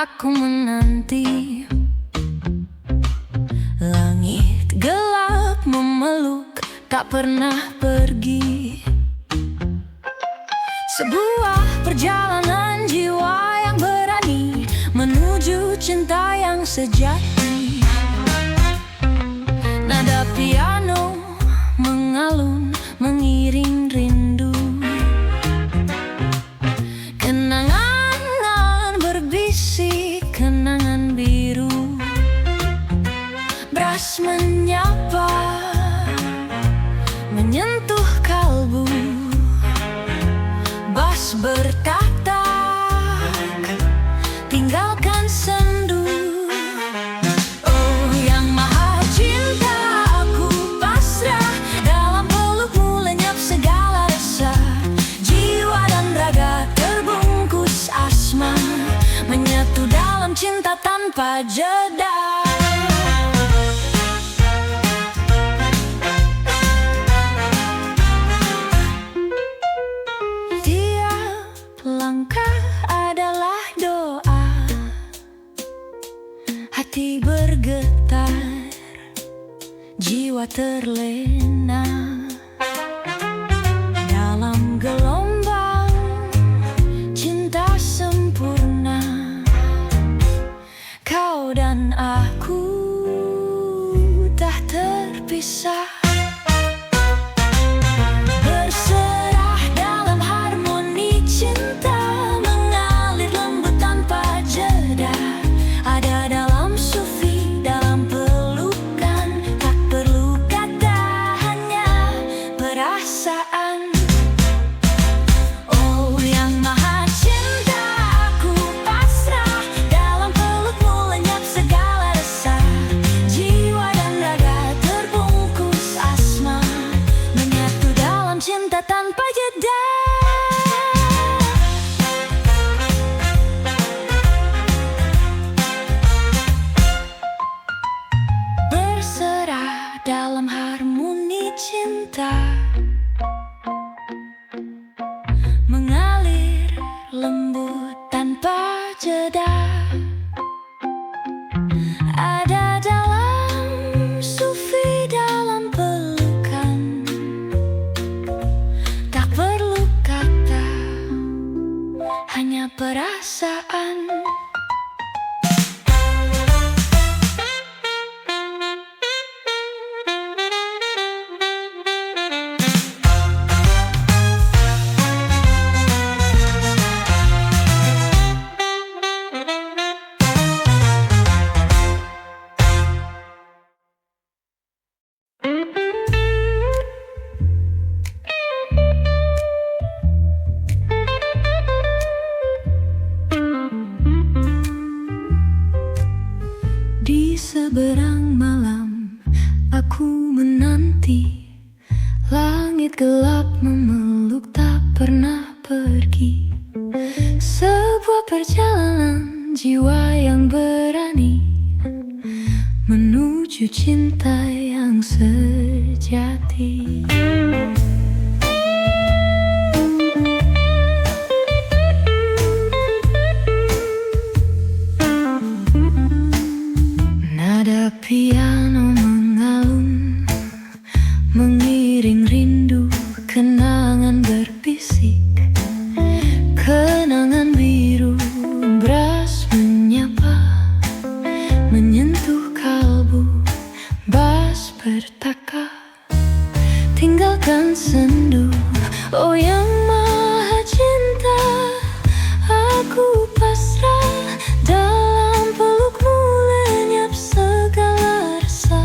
aku menanti. Langit gelap memeluk, tak pernah pergi. Sebuah perjalanan jiwa yang berani menuju cinta yang sejati. Nada piano mengalun mengiring rindu. Kenangan berbisik, kenangan biru. Brass menyapa, menyentuh kalbu. Bass bertatak, tinggalkan sendu. Oh yang maha cinta, aku pasrah. Dalam pelukmu lenyap segala rasa. Jiwa dan raga terbungkus asma, menyatu dalam cinta tanpa jeda. Langkah adalah doa, hati bergetar, jiwa terlena. Dalam gelombang cinta sempurna, kau dan aku tak terpisah. Oh yang maha cinta, aku pasrah. Dalam pelukmu lenyap segala rasa. Jiwa dan raga terbungkus asma, menyatu dalam cinta tanpa jeda. Berserah dalam harmoni cinta, mengalir lembut tanpa jeda. Ada dalam sufi, dalam pelukan, tak perlu kata, hanya perasaan. Di seberang malam aku menanti. Langit gelap memeluk, tak pernah pergi. Sebuah perjalanan jiwa yang berani menuju cinta yang sejati. Nada piano mengalun mengiring rindu. Kenangan berbisik, kenangan biru. Brass menyapa, menyentuh kalbu. Bass bertaka, tinggalkan sendu. Oh yang maha cinta, aku pasrah. Dalam pelukmu lenyap segala rasa.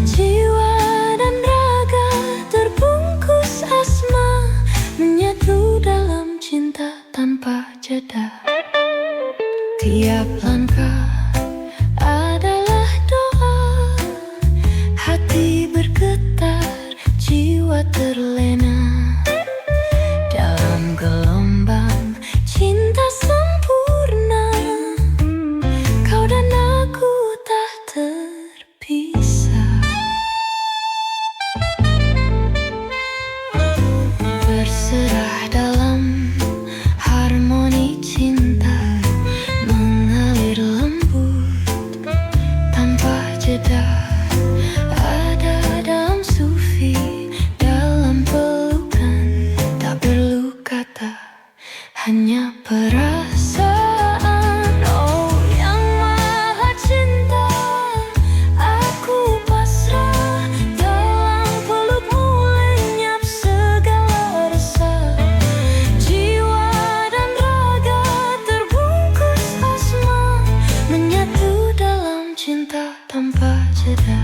Jiwa dan raga terbungkus asma, menyatu dalam cinta tanpa jeda. Tiap langkah adalah doa, hati bergetar, jiwa terlena. jeda.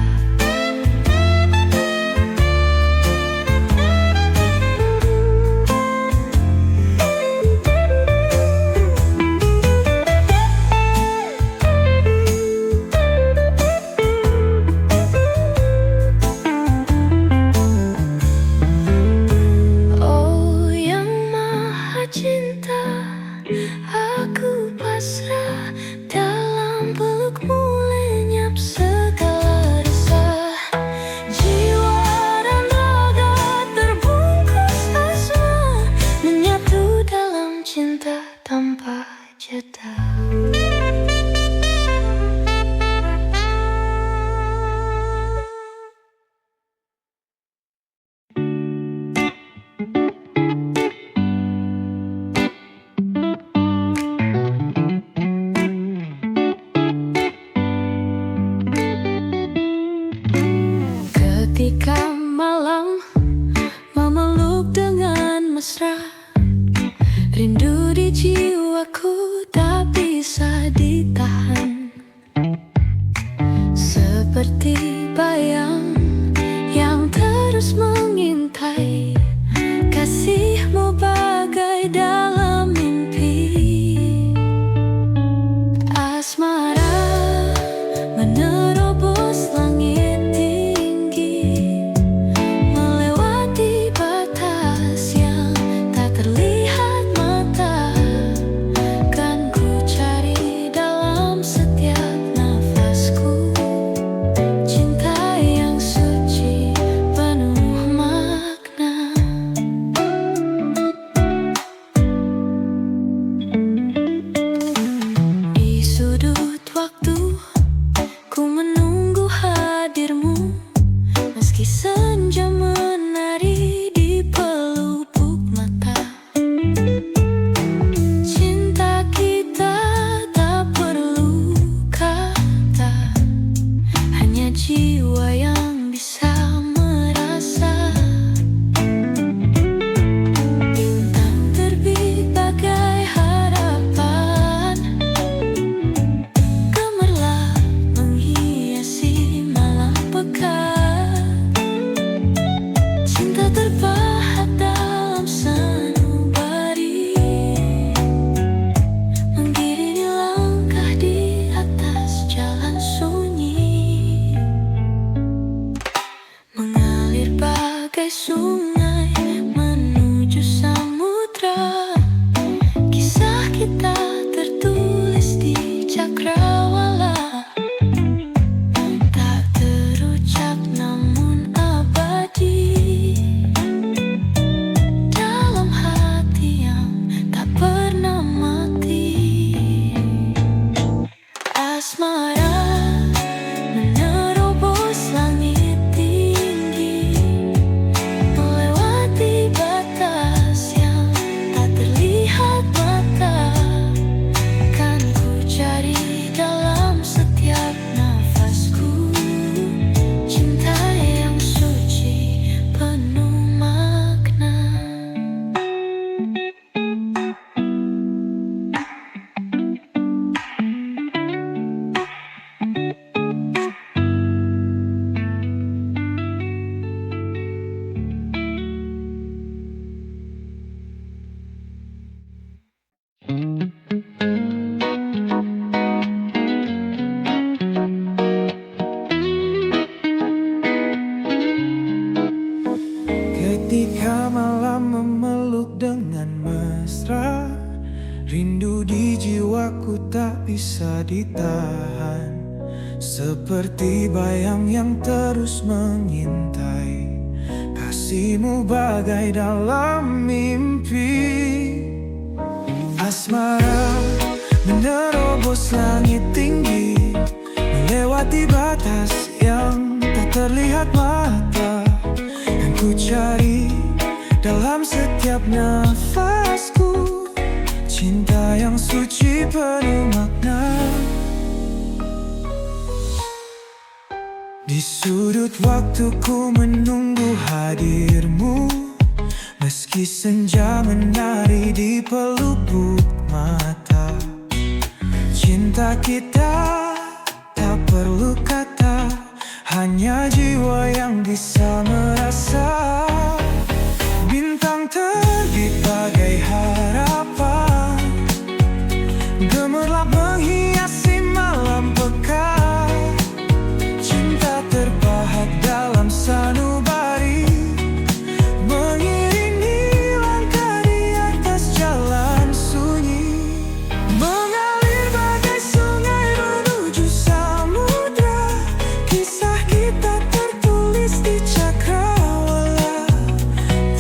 Oh yang maha cinta, aku pasrah dalam pelukmu, lenyap segala resah. Jiwa dan raga terbungkus asmara, menyatu dalam cinta tanpa jeda. Ketika malam memeluk dengan mesra, rindu di jiwaku tak bisa ditahan. Seperti bayang yang terus mengintai, kasihmu bagai dalam mimpi. Asmara menerobos langit tinggi, melewati batas yang tak terlihat mata. Kan ku cari dalam setiap nafasku, cinta yang suci penuh makna. Di sudut waktu ku menunggu hadirmu, meski senja menari di pelupuk mata. Cinta kita tak perlu kata, hanya jiwa yang bisa merasa. Bintang terbit bagai harapan, gemerlap menghiasi malam pekat. Cinta terpahat dalam sanubari, mengiringi langkah di atas jalan sunyi. Mengalir bagai sungai menuju samudra, kisah kita tertulis di cakrawala. Tak terucap namun abadi, dalam hati yang tak pernah mati. Asmara menerobos langit tinggi, melewati batas yang tak terlihat mata. Kan ku cari dalam setiap nafasku, cinta yang suci penuh makna. Ketika malam memeluk dengan mesra, rindu di jiwaku tak bisa ditahan. Seperti bayang yang terus mengintai, kasihmu bagai dalam mimpi. Asmara menerobos langit tinggi, melewati batas yang tak terlihat mata. Yang ku cari dalam setiap nafasku, cinta yang suci penuh makna. Di sudut waktu ku menunggu hadirmu, meski senja menari di pelupuk mata. Cinta kita tak perlu kata, hanya jiwa yang bisa merasa. Bintang terbit bagai harapan, gemerlap menghiasi malam pekat. Cinta terpahat dalam sanubari, mengiringi langkah di atas jalan sunyi. Mengalir bagai sungai menuju samudra, kisah kita tertulis di cakrawala.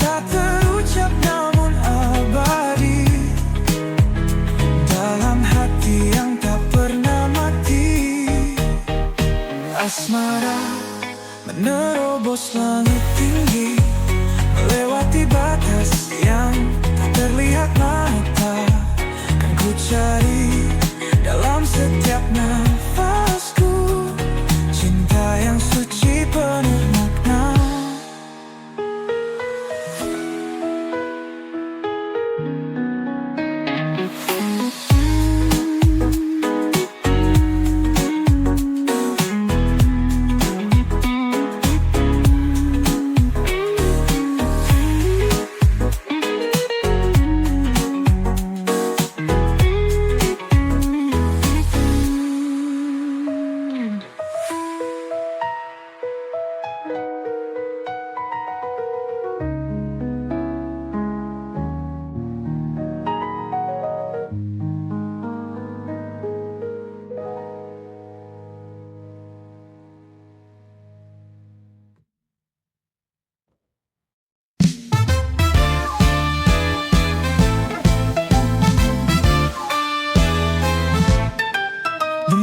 Tak terucap namun abadi, dalam hati yang tak pernah mati. Asmara menerobos langit tinggi, melewati batas yang tak terlihat mata. Kan ku cari dalam setiap nafasku, cinta yang suci penuh makna.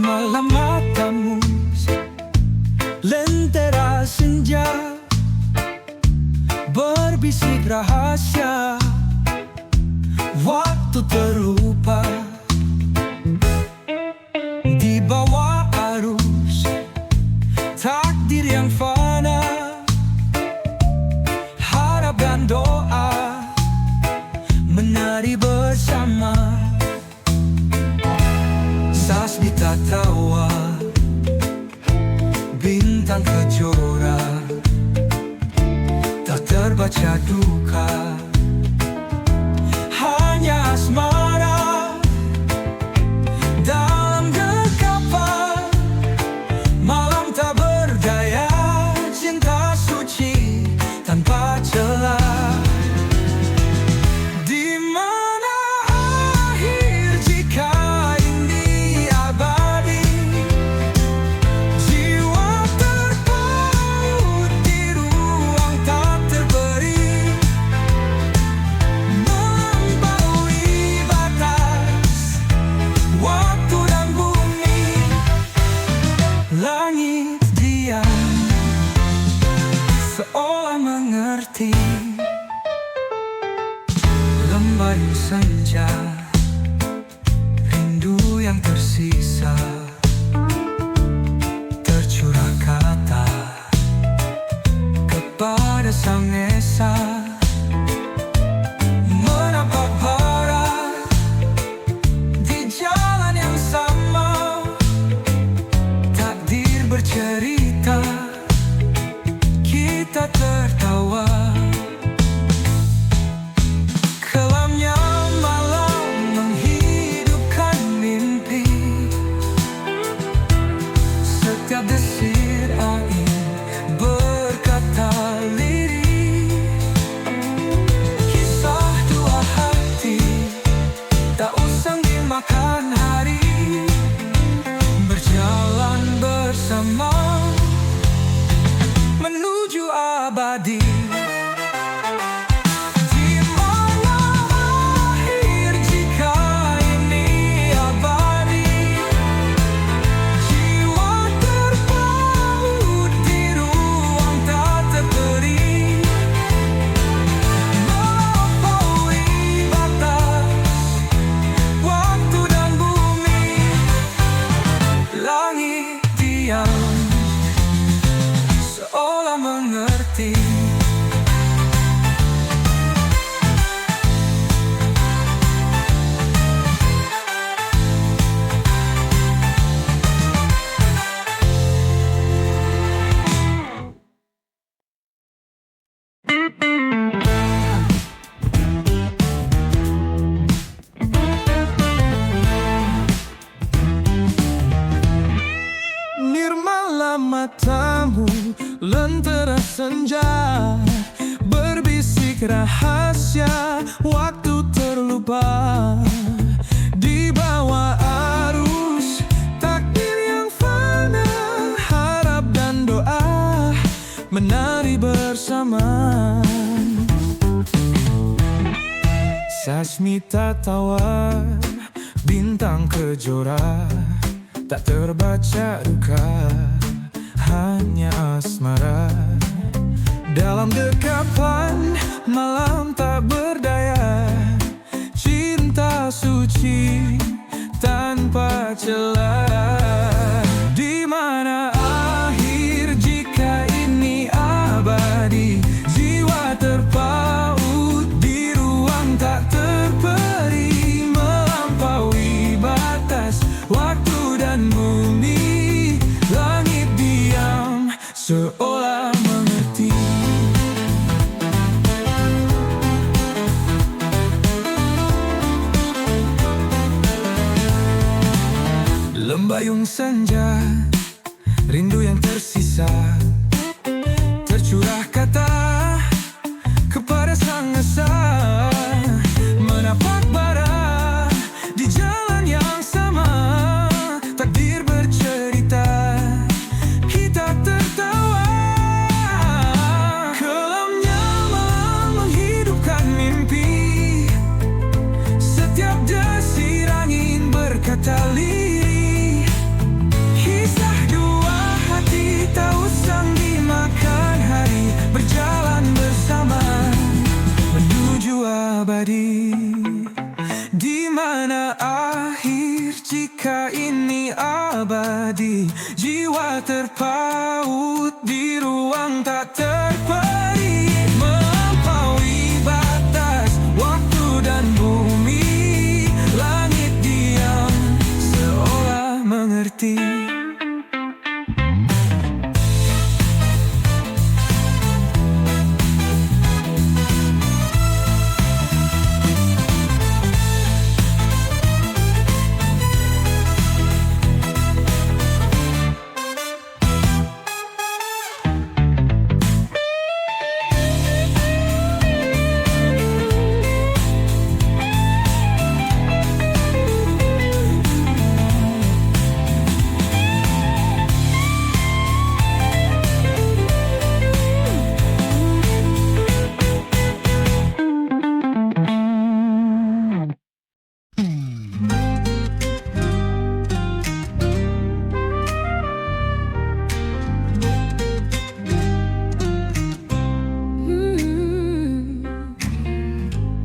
Malam matamu, lentera senja, berbisik rahasia. Waktu terlupa di bawah arus takdir yang fana. Harap dan doa menari bersama. Sasmita tawa, bintang kejora, tak terbaca duka. Hanya asmara dalam genggaman, malam tak berdaya, cinta suci tanpa celah. Langit diam, seolah mengerti. Lembayu senja, rindu yang tersisa, tercurah kata kepada Sang Esa. Menapak barat di jalan yang sama, bercerita, kita tertawa Lentera senja berbisik rahasia, waktu terlupa di bawah arus takdir yang fana. Harap dan doa menari bersama. Sasmita tawar, bintang kejora, tak terbaca duka, hanya asmara. Dalam dekapan malam tak berdaya, cinta suci tanpa celah. Di mana akhir jika ini abadi? Jiwa terpaut di ruang tak terperi, melampaui batas waktu dan bumi. Langit diam seolah mengerti. Lembayung senja, rindu yang tersisa, tercurah kata kepada sang esa. Menapak bara di jalan yang sama, takdir bercerita, kita tertawa. Kelamnya malam menghidupkan mimpi, setiap desir angin berkata lirih. Kisah dua hati tak usang dimakan hari, berjalan bersama menuju abadi. Di mana akhir jika ini abadi? Jiwa terpaut di ruang tak terperi, melampaui batas waktu dan bumi. Langit diam seolah mengerti.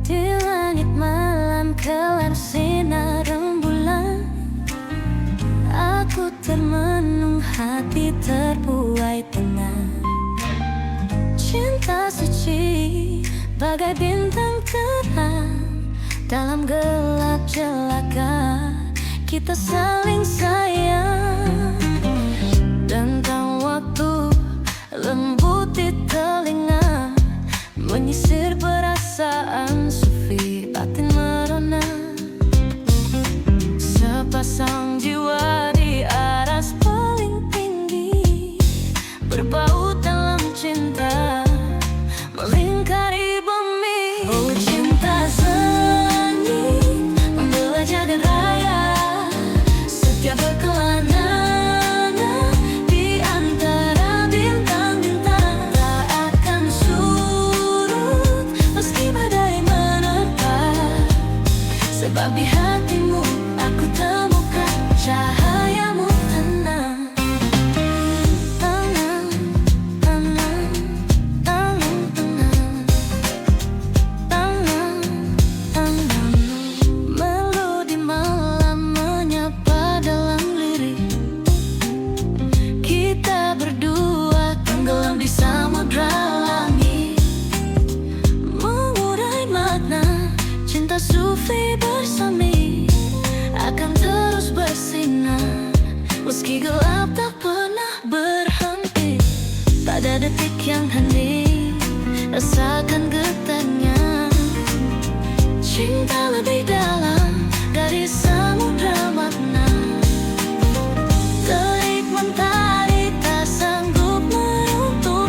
Di langit malam kelar sinar rembulan, aku termenung, hati terbuai tenang. Cinta suci bagai bintang terang, dalam gelap jelaka kita saling sayang. Tentang waktu lembut di telinga, menyisir perasaan sufi batin merona. Sepasang jiwa di aras paling tinggi, berbaut dalam cinta, melingkari bumi. Oh cinta seni membelah jagat raya, setiap berkelana di antara bintang-bintang, tak akan surut meski badai menerpa. Sebab di hatimu aku temukan cahayamu tenang. Tenang, tenang, tenang, tenang, tenang, tenang. Melodi malam menyapa dalam lirik, kita berdua tenggelam di samudra langit, mengurai makna cinta sufi bersemi, akan terus bersinar meski gelap tak pernah berhenti. Pada detik yang hening, rasakan getarnya. Cinta lebih dalam dari samudra makna, terik mentari tak sanggup meruntuh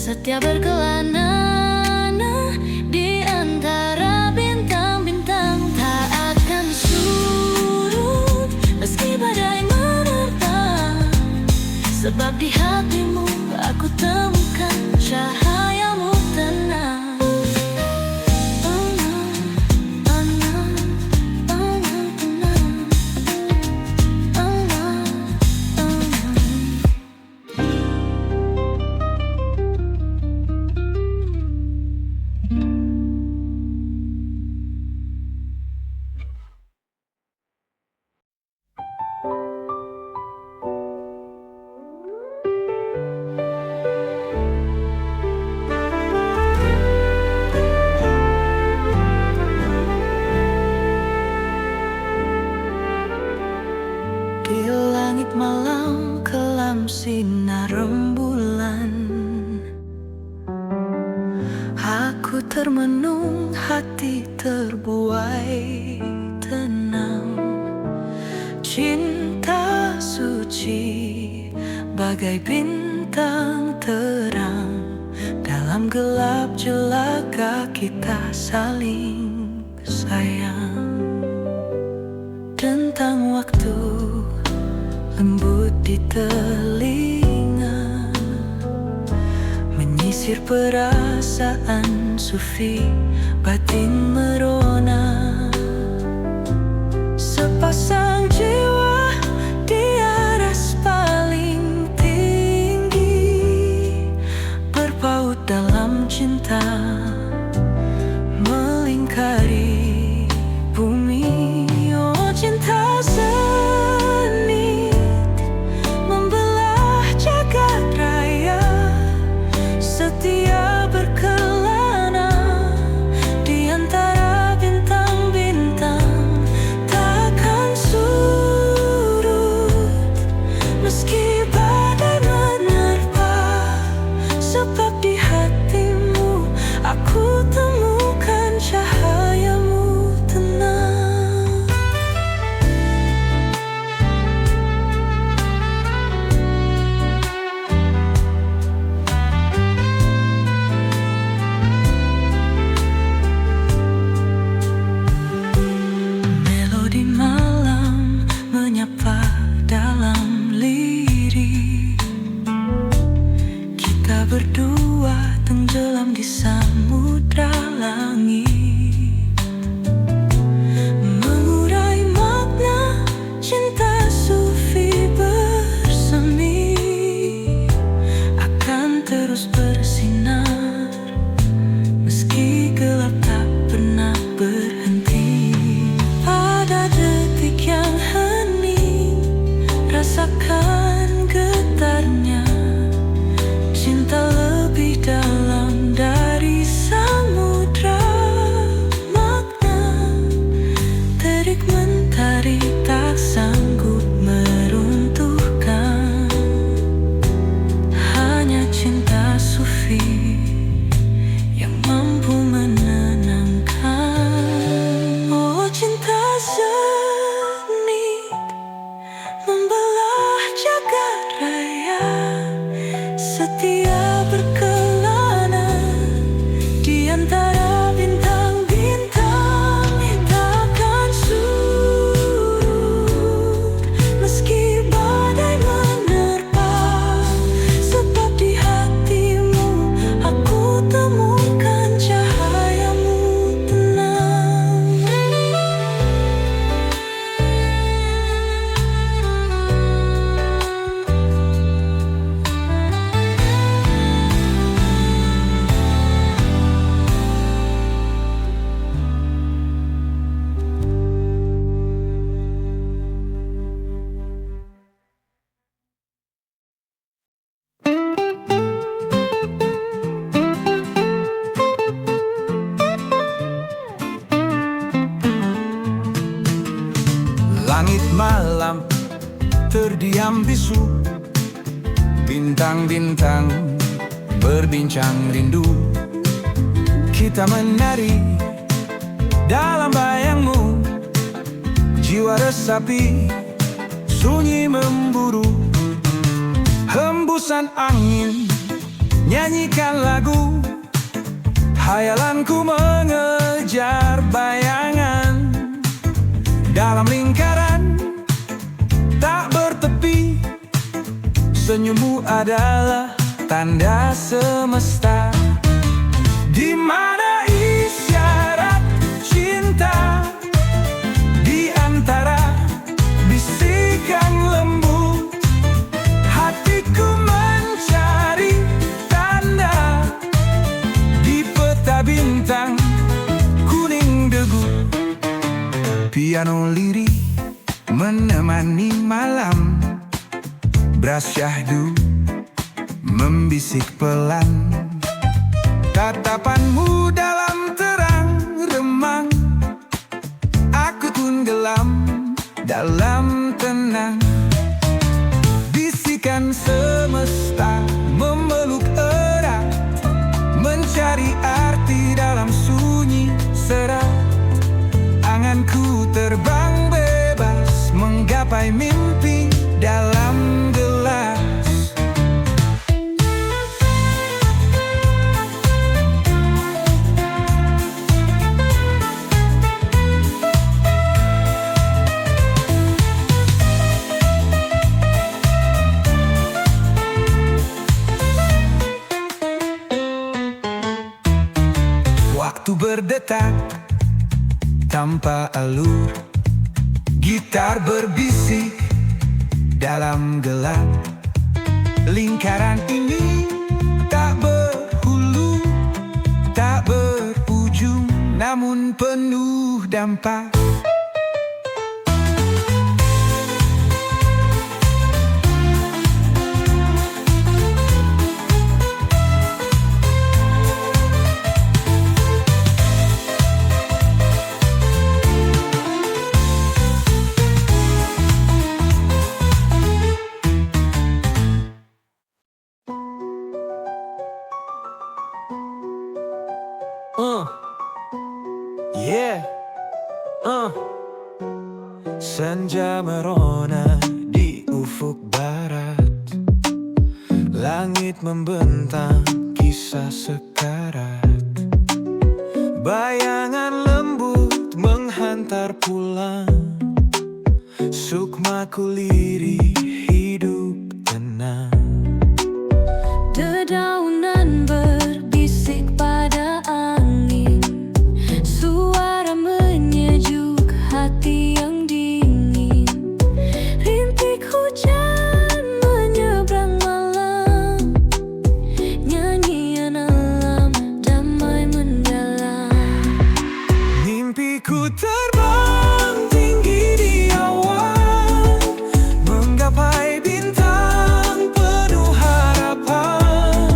setia berkelana di antara bintang-bintang. Tak akan surut meski badai menerpa, sebab di hatimu aku temukan cahayamu tenang. Di langit malam kelam sinar rembulan, aku termenung, hati terbuai tenang. Cinta suci bagai bintang terang, dalam gelap jelaka kita saling sayang. Tentang waktu lembut di telinga, menyisir perasaan sufi, batin merona. Sepasang jiwa di aras paling tinggi, berpaut dalam cinta, melingkari bumi. Oh cinta seni membelah jagat raya, setia berkelana di antara bintang-bintang. Takkan surut meski badai menerpa, sebab di hatimu aku temukan cahayamu tenang. Melodi malam menyapa dalam lirik, kita berdua tenggelam di samudra langit, mengurai makna cinta sufi bersemi, akan terus bersinar meski gelap tak pernah berhenti. Pada detik yang hening, rasakan getarnya cinta lebih dalam dari samudra. Makna terik mentari tak sanggup meruntuhkan, hanya cinta sufi yang mampu menenangkan. Oh cinta seni membelah jagat raya, setia berkelana di antara bintang-bintang. Takkan surut meski badai menerpa, sebab di hatimu aku temukan cahayamu tenang. Langit malam terdiam bisu, bintang-bintang berbincang rindu. Kita menari dalam bayangmu, jiwa resapi sunyi memburu. Hembusan angin nyanyikan lagu. Hayalanku mengejar bayangan dalam lingkaran tak bertepi. Senyummu adalah tanda semesta, di mana isyarat cinta di antara bisikan lembut. Hatiku mencari tanda di peta bintang kuning debu. Piano lirik menemani malam, brasyahdu membisik pelan. Tatapanmu dalam terang remang, aku pun gelam dalam tenang. Bisikan semesta memeluk erat, mencari arti dalam sunyi serat. Anganku terbang bebas, menggapai mimpi dalam gelas. Waktu berdetak tanpa alur, gitar berbisik dalam gelap. Lingkaran ini tak berhulu, tak berujung, namun penuh dampak. Senja merona di ufuk barat, langit membentang kisah sekarat. Bayangan lembut menghantar pulang, sukmaku lirih hidup tenang. Dedaunan berbisik pada angin, suara menyejuk hati yang dingin. Rintik hujan menyeberang malam, nyanyian alam damai mendalam. Mimpiku terbang tinggi di awan, menggapai bintang penuh harapan.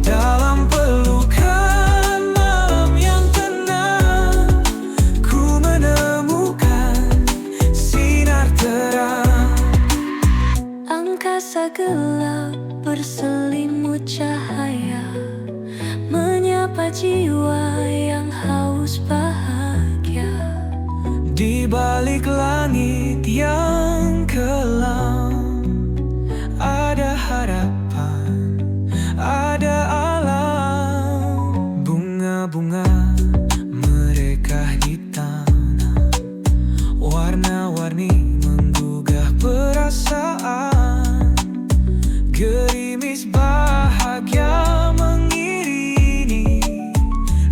Dalam pelukan malam yang tenang, ku menemukan sinar terang. Angkasa gelap berselimut cahaya, menyapa jiwa yang haus bahagia. Di balik langit yang kelam, ada harapan, ada alam. Bunga-bunga merekah di tanah, warna-warni menggugah perasaan. Gerimis bahagia mengiringi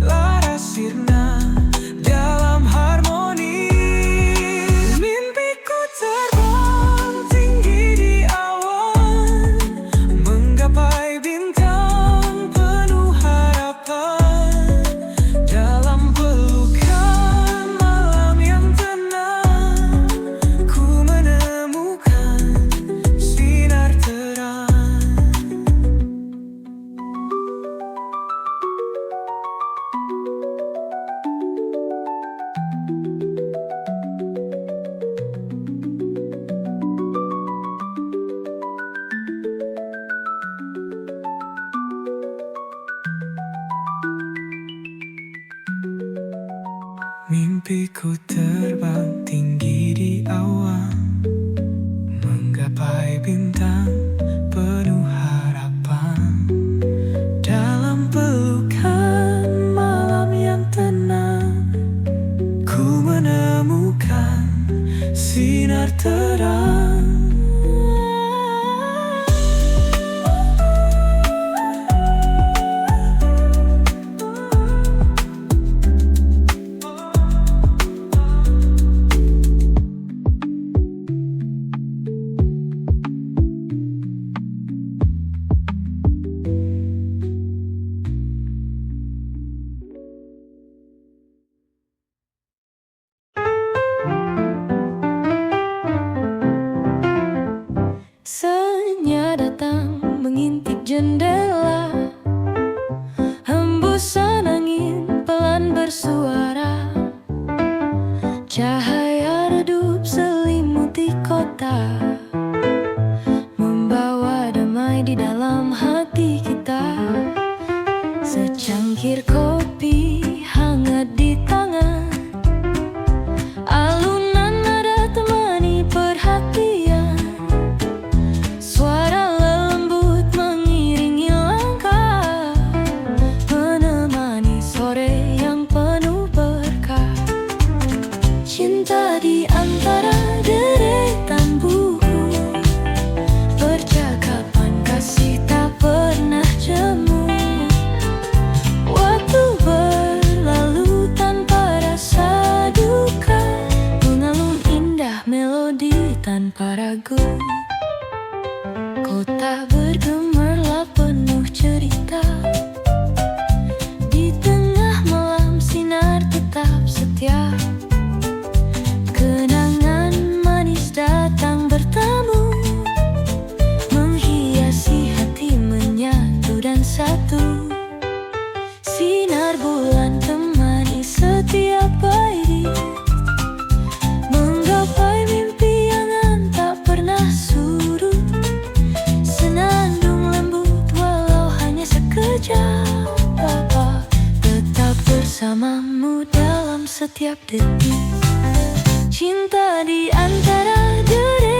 laras sirna dalam harmoni. Mimpiku terbang tinggi di awan, menggapai bintang penuh harapan. Dalam pelukan malam yang tenang, ku menemukan sinar terang. Mimpiku terbang tinggi di awan, menggapai bintang penuh harapan. secangkir kopi hangat di tangan, alunan nada temani perhatian, suara lembut mengiringi langkah, menemani sore yang penuh berkah. Cinta di antara deretan buku, percakapan kasih tak pernah jemu. Waktu berlalu tanpa rasa duka, mengalun indah melodi tanpa ragu. Kota bergemerlap penuh cerita, di tengah malam sinar tetap setia. Kenangan manis datang bertamu, menghiasi hati menyatu dan satu. Sinar bulan temani setiap pagi, menggapai mimpi yang tak pernah surut. Senandung lembut walau hanya sekejap, Papa tetap bersamamu dalam setiap detik. Cinta di antara deretan